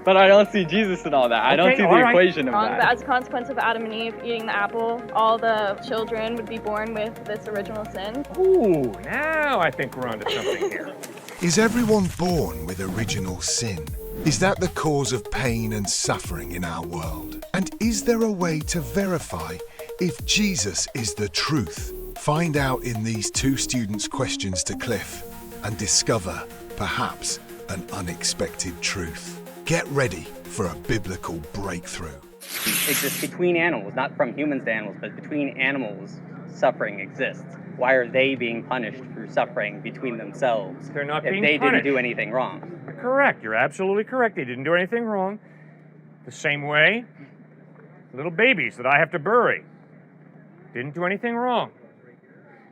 But I don't see Jesus in all that. I don't Okay, see all the right. equation of But that. as a consequence of Adam and Eve eating the apple, all the children would be born with this original sin. Ooh, now I think we're onto something here. Is everyone born with original sin? Is that the cause of pain and suffering in our world? And is there a way to verify if Jesus is the truth? Find out in these two students' questions to Cliffe and discover, perhaps, an unexpected truth. Get ready for a biblical breakthrough. Exists between animals, not from humans to animals, but between animals, suffering exists. Why are they being punished for suffering between themselves They're not if being they punished. didn't do anything wrong? You're correct. You're absolutely correct. They didn't do anything wrong. The same way, little babies that I have to bury didn't do anything wrong.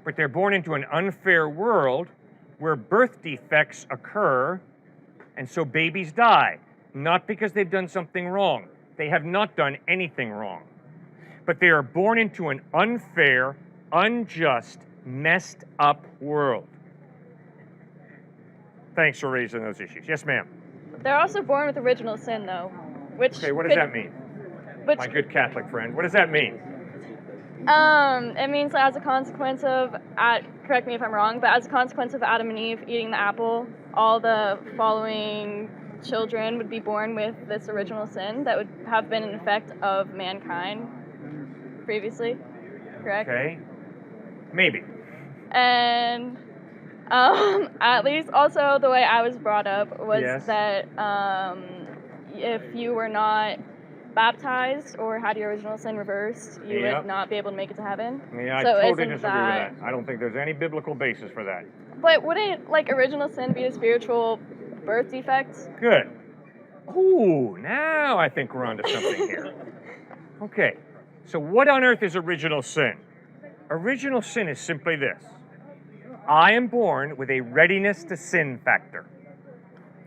But they're born into an unfair world where birth defects occur, and so babies die. Not because they've done something wrong. They have not done anything wrong. But they are born into an unfair, unjust, messed up world. Thanks for raising those issues. Yes, ma'am. They're also born with original sin, though. Which Okay, what does that mean? Which, My good Catholic friend, what does that mean? it means that as a consequence of, correct me if I'm wrong, but as a consequence of Adam and Eve eating the apple, all the following children would be born with this original sin that would have been an effect of mankind previously, correct? Okay, maybe. And at least also the way I was brought up was Yes. that if you were not baptized or had your original sin reversed, you Yep. would not be able to make it to heaven. Yeah, I So totally isn't disagree with that- that. I don't think there's any biblical basis for that. But wouldn't like original sin be a spiritual birth defect? Good. Ooh, now I think we're onto something here. Okay, so what on earth is original sin? Original sin is simply this. I am born with a readiness to sin factor.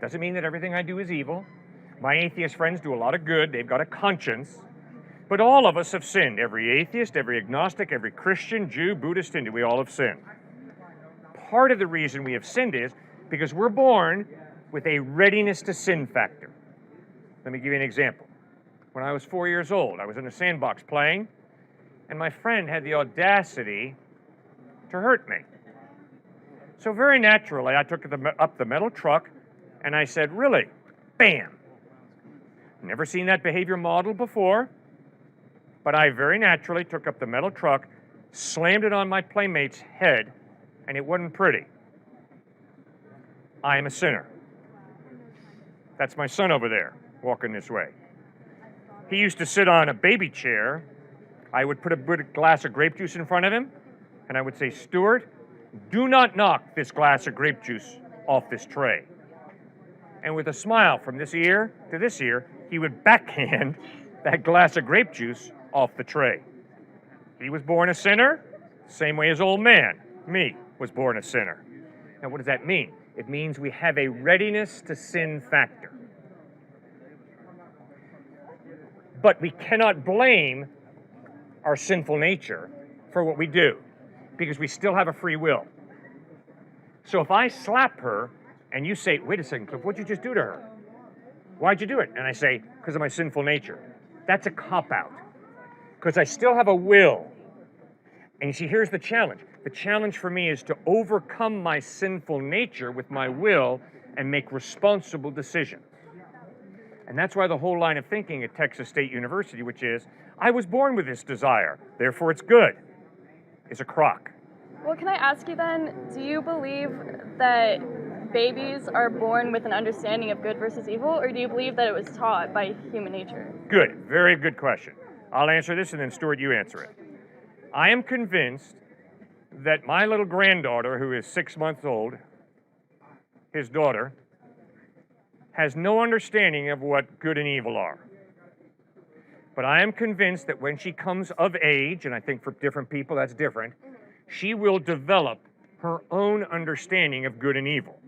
Doesn't mean that everything I do is evil. My atheist friends do a lot of good. They've got a conscience. But all of us have sinned. Every atheist, every agnostic, every Christian, Jew, Buddhist, Hindu, we all have sinned. Part of the reason we have sinned is because we're born with a readiness to sin factor. Let me give you an example. When I was 4 years old, I was in a sandbox playing, and my friend had the audacity to hurt me. So very naturally, I took up the metal truck, and I said, "Really?" Bam! Never seen that behavior model before, but I very naturally took up the metal truck, slammed it on my playmate's head, and it wasn't pretty. I am a sinner. That's my son over there, walking this way. He used to sit on a baby chair. I would put a glass of grape juice in front of him, and I would say, "Stuart, do not knock this glass of grape juice off this tray." And with a smile from this ear to this ear, he would backhand that glass of grape juice off the tray. He was born a sinner, same way as old man, me, was born a sinner. Now what does that mean? It means we have a readiness to sin factor. But we cannot blame our sinful nature for what we do, because we still have a free will. So if I slap her, and you say, "Wait a second, Cliff, what'd you just do to her? Why'd you do it?" And I say, "Because of my sinful nature." That's a cop-out, because I still have a will. And you see, here's the challenge. The challenge for me is to overcome my sinful nature with my will and make responsible decisions. And that's why the whole line of thinking at Texas State University, which is, I was born with this desire, therefore it's good, is a crock. Well, can I ask you then, do you believe that babies are born with an understanding of good versus evil, or do you believe that it was taught by human nature? Good, very good question. I'll answer this and then Stuart, you answer it. I am convinced that my little granddaughter, who is 6 months old, his daughter, has no understanding of what good and evil are. But I am convinced that when she comes of age, and I think for different people that's different, she will develop her own understanding of good and evil.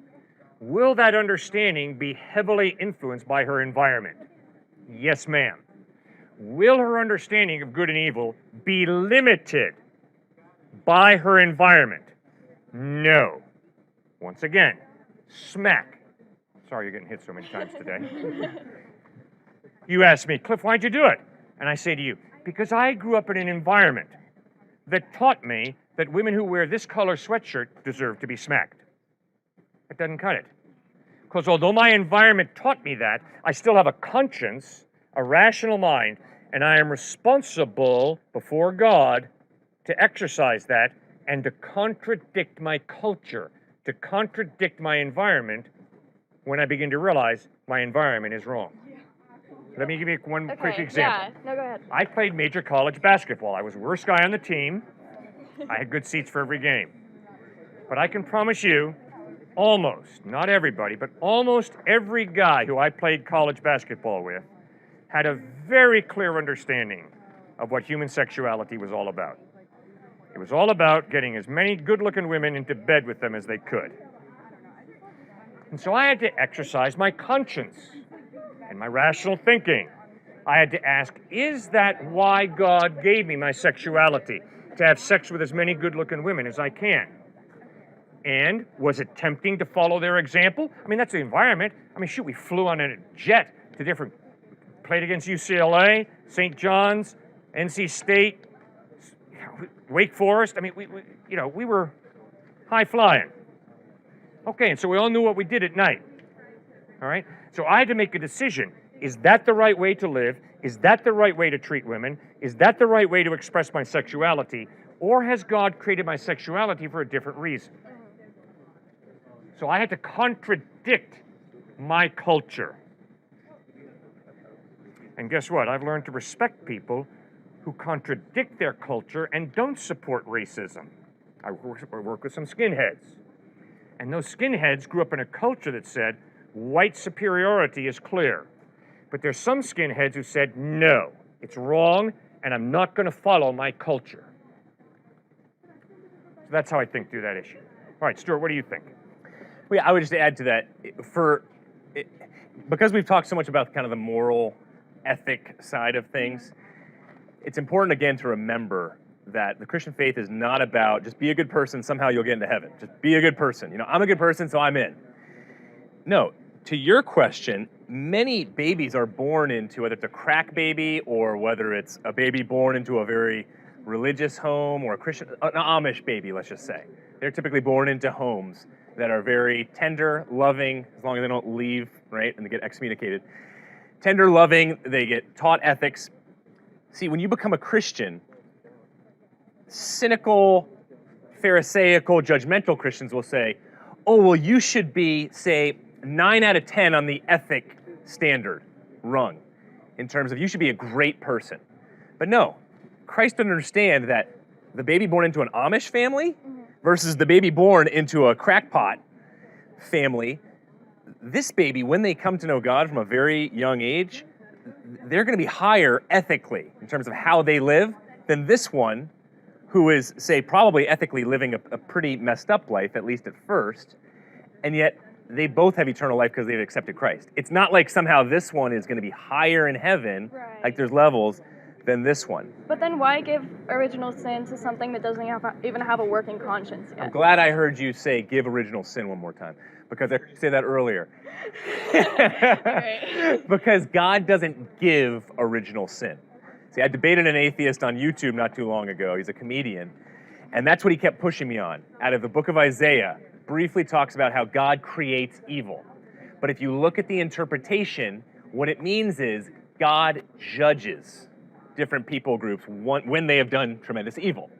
Will that understanding be heavily influenced by her environment? Yes, ma'am. Will her understanding of good and evil be limited by her environment? No. Once again, smack. Sorry you're getting hit so many times today. You ask me, Cliff, why'd you do it? And I say to you, because I grew up in an environment that taught me that women who wear this color sweatshirt deserve to be smacked. It doesn't cut it. Because although my environment taught me that, I still have a conscience, a rational mind, and I am responsible before God to exercise that and to contradict my culture, to contradict my environment when I begin to realize my environment is wrong. Let me give you one quick example. Yeah, no, go ahead. I played major college basketball. I was the worst guy on the team. I had good seats for every game. But I can promise you, almost, not everybody, but almost every guy who I played college basketball with had a very clear understanding of what human sexuality was all about. It was all about getting as many good-looking women into bed with them as they could. And so I had to exercise my conscience and my rational thinking. I had to ask, is that why God gave me my sexuality? To have sex with as many good-looking women as I can. And was it tempting to follow their example? I mean, that's the environment. I mean, shoot, we flew on a jet to different, played against UCLA, St. John's, NC State, Wake Forest. I mean, we were high flying. Okay, and so we all knew what we did at night. All right? So I had to make a decision. Is that the right way to live? Is that the right way to treat women? Is that the right way to express my sexuality? Or has God created my sexuality for a different reason? So I had to contradict my culture. And guess what? I've learned to respect people who contradict their culture and don't support racism. I work with some skinheads. And those skinheads grew up in a culture that said, white superiority is clear. But there's some skinheads who said, no, it's wrong, and I'm not going to follow my culture. So that's how I think through that issue. All right, Stuart, what do you think? Well, yeah, I would just add to that, because we've talked so much about kind of the moral, ethic side of things, it's important, again, to remember that the Christian faith is not about just be a good person, somehow you'll get into heaven. Just be a good person. You know, I'm a good person, so I'm in. No, to your question, many babies are born into, whether it's a crack baby or whether it's a baby born into a very religious home or a Christian, an Amish baby, let's just say. They're typically born into homes that are very tender, loving, as long as they don't leave, right, and they get excommunicated. Tender, loving, they get taught ethics. See, when you become a Christian, cynical, pharisaical, judgmental Christians will say, oh, well, you should be, say, 9 out of 10 on the ethic standard rung, in terms of you should be a great person. But no, Christ doesn't understand that the baby born into an Amish family versus the baby born into a crackpot family, this baby, when they come to know God from a very young age, they're going to be higher ethically in terms of how they live than this one who is, say, probably ethically living a pretty messed up life, at least at first, and yet they both have eternal life because they've accepted Christ. It's not like somehow this one is going to be higher in heaven, Right. like there's levels, than this one. But then why give original sin to something that doesn't even have a working conscience yet? I'm glad I heard you say give original sin one more time, because I heard you say that earlier. Right. Because God doesn't give original sin. See, I debated an atheist on YouTube not too long ago. He's a comedian. And that's what he kept pushing me on. Out of the book of Isaiah, briefly talks about how God creates evil. But if you look at the interpretation, what it means is God judges different people groups when they have done tremendous evil.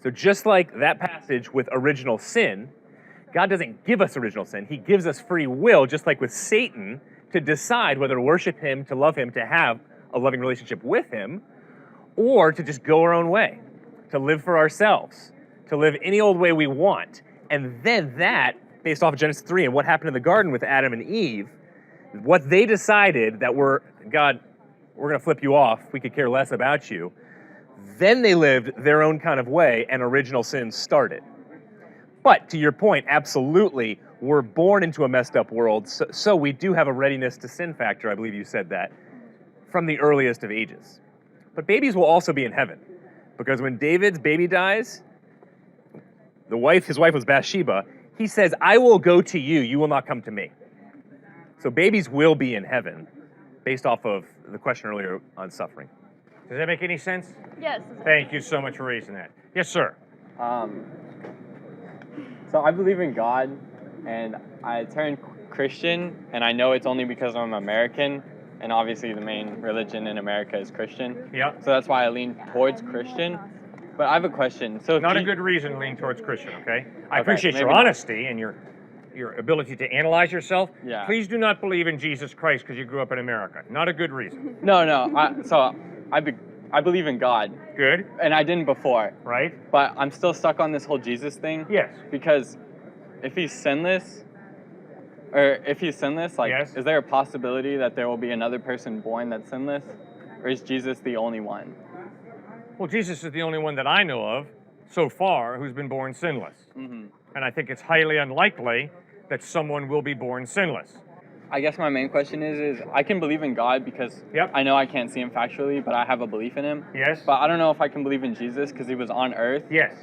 So just like that passage with original sin, God doesn't give us original sin. He gives us free will, just like with Satan, to decide whether to worship him, to love him, to have a loving relationship with him, or to just go our own way, to live for ourselves, to live any old way we want. And then that, based off of Genesis 3 and what happened in the garden with Adam and Eve, what they decided that we're going to flip you off, we could care less about you, then they lived their own kind of way and original sin started. But to your point, absolutely, we're born into a messed up world, so we do have a readiness to sin factor, I believe you said that, from the earliest of ages. But babies will also be in heaven, because when David's baby dies, his wife was Bathsheba, he says, I will go to you, you will not come to me. So babies will be in heaven. based off of the question earlier on suffering. Does that make any sense? Yes. Thank you so much for raising that. Yes, sir. So I believe in God, and I turned Christian, and I know it's only because I'm American, and obviously the main religion in America is Christian. Yeah. So that's why I lean towards Christian. But I have a question. So if Not a good reason to lean towards Christian, okay? I appreciate your maybe not. honesty and your ability to analyze yourself. Yeah. Please do not believe in Jesus Christ because you grew up in America. Not a good reason. No. I believe in God, Good, and I didn't before, right? but I'm still stuck on this whole Jesus thing. Yes. Because if he's sinless, like, Yes. is there a possibility that there will be another person born that's sinless, or is Jesus the only one? Well, Jesus is the only one that I know of so far who's been born sinless. Mm-hmm. And I think it's highly unlikely that someone will be born sinless. I guess my main question is I can believe in God because Yep. I know I can't see him factually, but I have a belief in him. Yes? But I don't know if I can believe in Jesus because he was on earth, Yes.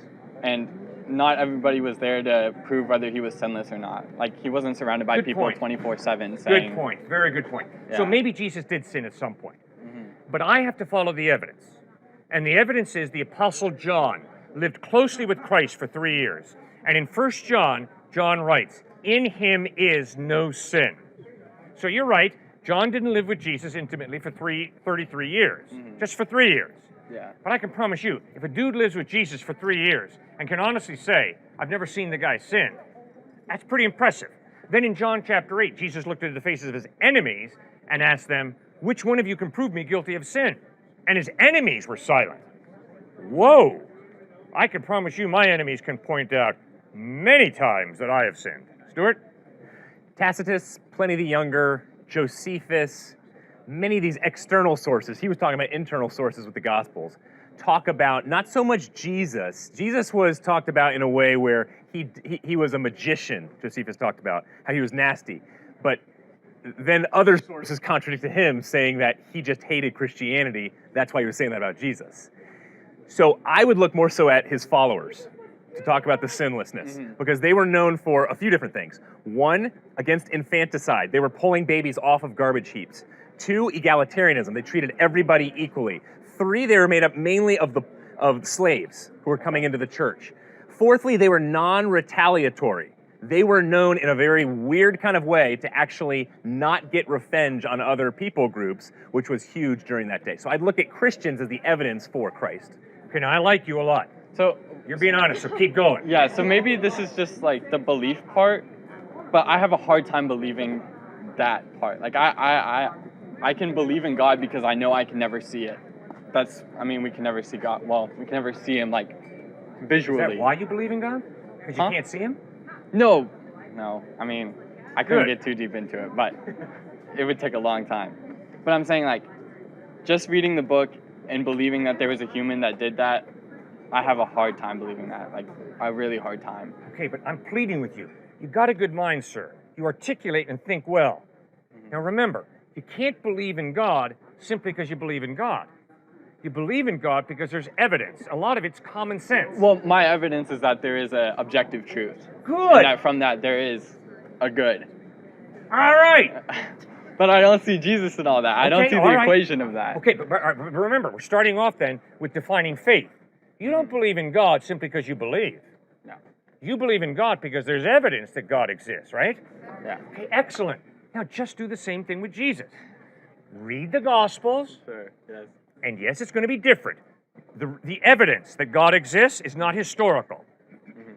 and not everybody was there to prove whether he was sinless or not. Like, he wasn't surrounded by Good people point. 24/7 saying... Good point. Very good point. So Yeah. maybe Jesus did sin at some point. Mm-hmm. But I have to follow the evidence. And the evidence is the Apostle John lived closely with Christ for 3 years. And in 1 John, John writes, "In him is no sin." So you're right, John didn't live with Jesus intimately for 33 years. Just for 3 years. Yeah. But I can promise you, if a dude lives with Jesus for 3 years and can honestly say, I've never seen the guy sin, that's pretty impressive. Then in John chapter 8, Jesus looked into the faces of his enemies and asked them, which one of you can prove me guilty of sin? And his enemies were silent. Whoa! I can promise you my enemies can point out many times that I have sinned. Stuart? Tacitus, Pliny the Younger, Josephus, many of these external sources, he was talking about internal sources with the Gospels, talk about not so much Jesus. Jesus was talked about in a way where he was a magician, Josephus talked about, how he was nasty. But then other sources contradicted him, saying that he just hated Christianity. That's why he was saying that about Jesus. So I would look more so at his followers to talk about the sinlessness, because they were known for a few different things. One, against infanticide. They were pulling babies off of garbage heaps. Two, egalitarianism. They treated everybody equally. Three, they were made up mainly of slaves who were coming into the church. Fourthly, they were non-retaliatory. They were known in a very weird kind of way to actually not get revenge on other people groups, which was huge during that day. So I'd look at Christians as the evidence for Christ. Okay, now I like you a lot. So, You're being honest, so keep going. yeah, so maybe this is just like the belief part, but I have a hard time believing that part. Like, I can believe in God because I know I can never see it. We can never see God. Well, we can never see him, like, visually. Is that why you believe in God? Because you can't see him? No. I mean, I couldn't Good. get too deep into it, but it would take a long time. But I'm saying, like, just reading the book and believing that there was a human that did that, I have a hard time believing that. Like, a really hard time. Okay, but I'm pleading with you. You've got a good mind, sir. You articulate and think well. Now remember, you can't believe in God simply because you believe in God. You believe in God because there's evidence. A lot of it's common sense. Well, my evidence is that there is an objective truth. Good. And that from that there is a good. All right. But I don't see Jesus in all that. I don't Okay, see all the right. equation of that. Okay, but remember, we're starting off then with defining faith. You don't believe in God simply because you believe. No. You believe in God because there's evidence that God exists, right? Yeah. Okay, excellent. Now just do the same thing with Jesus. Read the Gospels, Sure. Yes. and yes, it's going to be different. The evidence that God exists is not historical.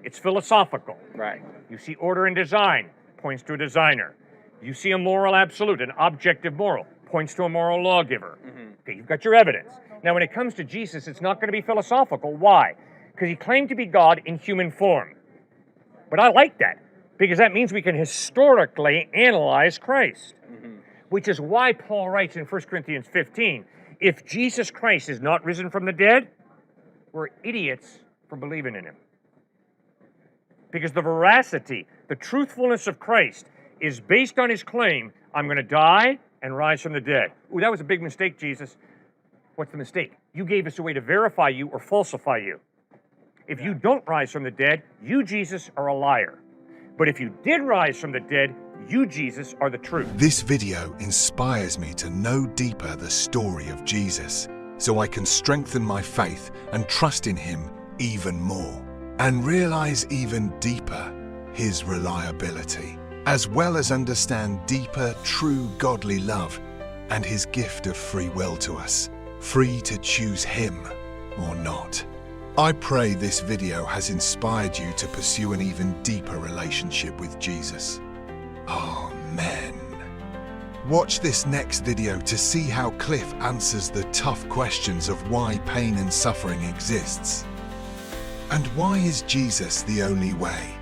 It's philosophical. Right. You see order and design, points to a designer. You see a moral absolute, an objective moral, points to a moral lawgiver. Okay, you've got your evidence. Now, when it comes to Jesus, it's not going to be philosophical. Why? Because he claimed to be God in human form. But I like that, because that means we can historically analyze Christ. Which is why Paul writes in 1 Corinthians 15, if Jesus Christ is not risen from the dead, we're idiots for believing in him. Because the veracity, the truthfulness of Christ is based on his claim, I'm going to die and rise from the dead. Ooh, that was a big mistake, Jesus. What's the mistake? You gave us a way to verify you or falsify you. If you don't rise from the dead, you, Jesus, are a liar. But if you did rise from the dead, You, Jesus, are the truth. This video inspires me to know deeper the story of Jesus, so I can strengthen my faith and trust in him even more, and realize even deeper his reliability, as well as understand deeper, true godly love and his gift of free will to us, free to choose him or not. I pray this video has inspired you to pursue an even deeper relationship with Jesus. Amen. Watch this next video to see how Cliffe answers the tough questions of why pain and suffering exists. And why is Jesus the only way?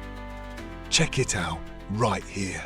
Check it out right here.